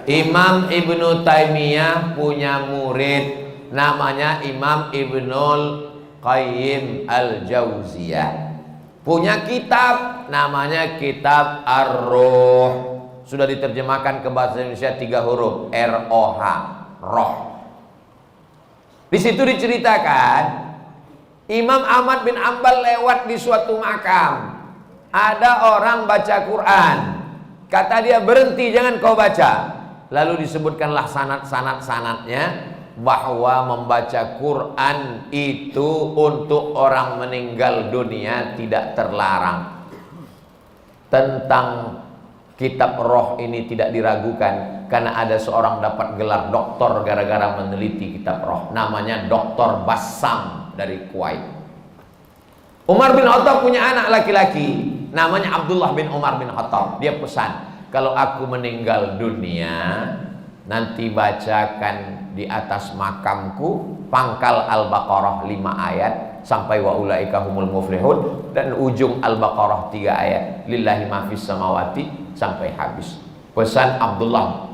Imam Ibnu Taimiyah punya murid namanya Imam Ibnul Qayyim Al-Jauziyah. Punya kitab namanya Kitab Ar-Ruh. Sudah diterjemahkan ke bahasa Indonesia 3 huruf, R-O-H, roh. Di situ diceritakan Imam Ahmad bin Ambal lewat di suatu makam. Ada orang baca Quran. Kata dia, berhenti, jangan kau baca. Lalu disebutkanlah sanad-sanadnya bahwa membaca Quran itu untuk orang meninggal dunia tidak terlarang. Tentang kitab roh ini tidak diragukan, karena ada seorang dapat gelar doktor gara-gara meneliti kitab roh, namanya Dr. Bassam dari Kuwait. Umar bin Khattab punya anak laki-laki namanya Abdullah bin Umar bin Khattab. Dia pesan, kalau aku meninggal dunia, nanti bacakan di atas makamku pangkal Al-Baqarah 5 ayat sampai wa ulaika humul muflihun, dan ujung Al-Baqarah 3 ayat lillahi ma fis samawati sampai habis. Pesan Abdullah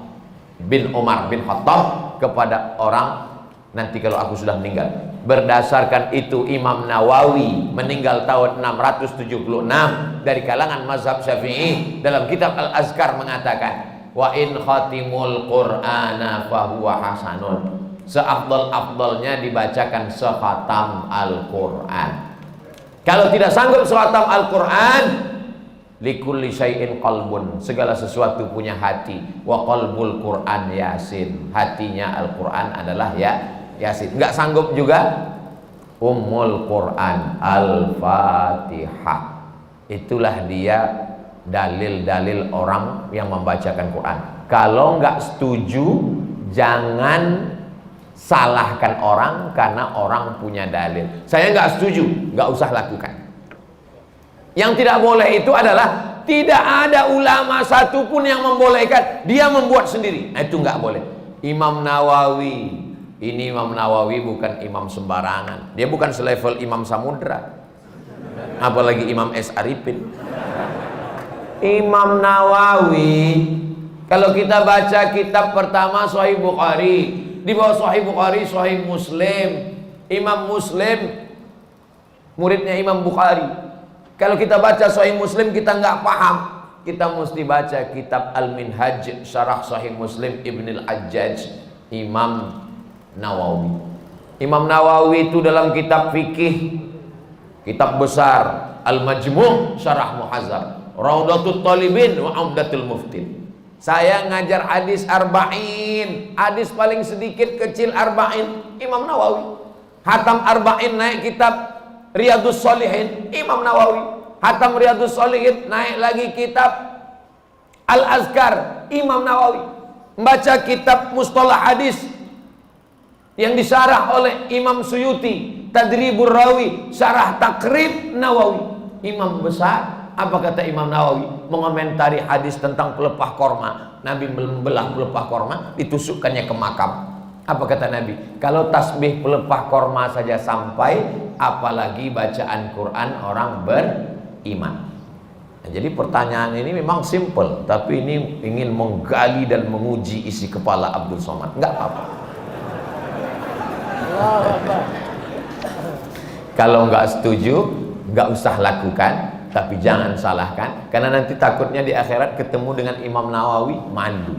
bin Umar bin Khattab kepada orang, nanti kalau aku sudah meninggal. Berdasarkan itu Imam Nawawi meninggal tahun 676 dari kalangan mazhab Syafi'i, dalam kitab Al-Azkar mengatakan, wa in khatimul qur'ana fahuwa hasanun, seafdal-afdalnya dibacakan sekhatam Al-Qur'an. Kalau tidak sanggup sekhatam Al-Qur'an, likulli syai'in qalbun, segala sesuatu punya hati, wa qalbul Qur'an Yasin, hatinya Al-Qur'an adalah Yasin. Enggak sanggup juga Ummul Qur'an Al-Fatihah. Itulah dia dalil-dalil orang yang membacakan Quran. Kalau enggak setuju, jangan salahkan orang karena orang punya dalil. Saya enggak setuju, enggak usah lakukan. Yang tidak boleh itu adalah tidak ada ulama satupun yang membolehkan, dia membuat sendiri. Nah, itu enggak boleh. Imam Nawawi, ini Imam Nawawi bukan imam sembarangan. Dia bukan selevel Imam Samudra, apalagi Imam S. Arifin. Imam Nawawi, kalau kita baca kitab pertama Sahih Bukhari, di bawah Sahih Bukhari Sahih Muslim. Imam Muslim muridnya Imam Bukhari. Kalau kita baca Sahih Muslim kita nggak paham, kita mesti baca kitab Al-Minhaj Syarah Sahih Muslim Ibn Al-Hajjaj, Imam Nawawi. Imam Nawawi itu dalam kitab fikih, kitab besar Al-Majmu' Syarah Muhazzab, Raudatul Talibin wa Umdatul Muftin. Saya ngajar hadis arba'in, hadis paling sedikit kecil arba'in, Imam Nawawi. Hatam arba'in naik kitab Riyadus Shalihin, Imam Nawawi. Hatam Riyadus Shalihin naik lagi kitab Al-Azkar, Imam Nawawi. Membaca kitab Mustalah Hadis yang disyarah oleh Imam Suyuti, Tadribur Rawi, Syarah Takrib Nawawi. Imam besar. Apa kata Imam Nawawi? Mengomentari hadis tentang pelepah korma. Nabi membelah pelepah korma, ditusukkannya ke makam. Apa kata Nabi? Kalau tasbih pelepah korma saja sampai, apalagi bacaan Quran orang beriman. Nah, jadi pertanyaan ini memang simple, tapi ini ingin menggali dan menguji isi kepala Abdul Somad. Enggak apa-apa. Kalau nggak setuju, nggak usah lakukan, tapi jangan salahkan, karena nanti takutnya di akhirat ketemu dengan Imam Nawawi malu.